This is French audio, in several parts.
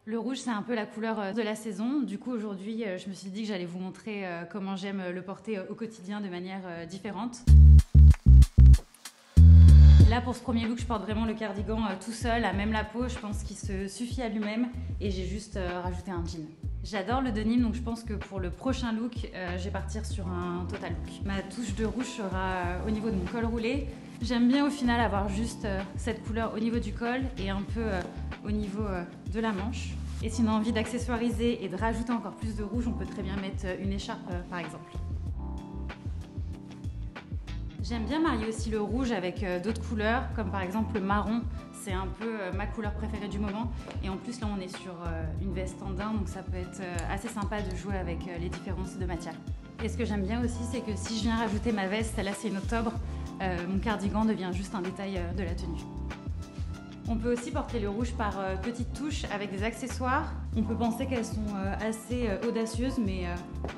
Le rouge, c'est un peu la couleur de la saison. Du coup, aujourd'hui, je me suis dit que j'allais vous montrer comment j'aime le porter au quotidien de manière différente. Là, pour ce premier look, je porte vraiment le cardigan tout seul, à même la peau. Je pense qu'il se suffit à lui-même et j'ai juste rajouté un jean. J'adore le denim, donc je pense que pour le prochain look, je vais partir sur un total look. Ma touche de rouge sera au niveau de mon col roulé. J'aime bien au final avoir juste cette couleur au niveau du col et un peu au niveau de la manche. Et si on a envie d'accessoiriser et de rajouter encore plus de rouge, on peut très bien mettre une écharpe par exemple. J'aime bien marier aussi le rouge avec d'autres couleurs, comme par exemple le marron. C'est un peu ma couleur préférée du moment. Et en plus, là, on est sur une veste en daim, donc ça peut être assez sympa de jouer avec les différences de matière. Et ce que j'aime bien aussi, c'est que si je viens rajouter ma veste, là c'est une octobre, mon cardigan devient juste un détail de la tenue. On peut aussi porter le rouge par petites touches avec des accessoires. On peut penser qu'elles sont assez audacieuses, mais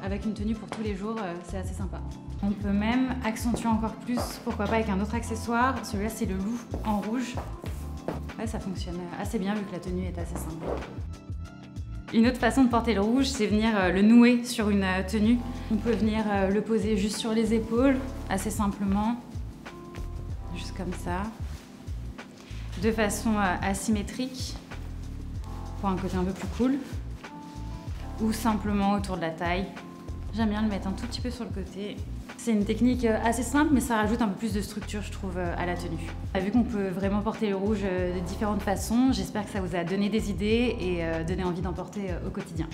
avec une tenue pour tous les jours, c'est assez sympa. On peut même accentuer encore plus, pourquoi pas avec un autre accessoire. Celui-là, c'est le loup en rouge. Ouais, ça fonctionne assez bien vu que la tenue est assez simple. Une autre façon de porter le rouge, c'est venir le nouer sur une tenue. On peut venir le poser juste sur les épaules, assez simplement, juste comme ça, de façon asymétrique, pour un côté un peu plus cool, ou simplement autour de la taille. J'aime bien le mettre un tout petit peu sur le côté. C'est une technique assez simple, mais ça rajoute un peu plus de structure, je trouve, à la tenue. Vu qu'on peut vraiment porter le rouge de différentes façons, j'espère que ça vous a donné des idées et donné envie d'en porter au quotidien.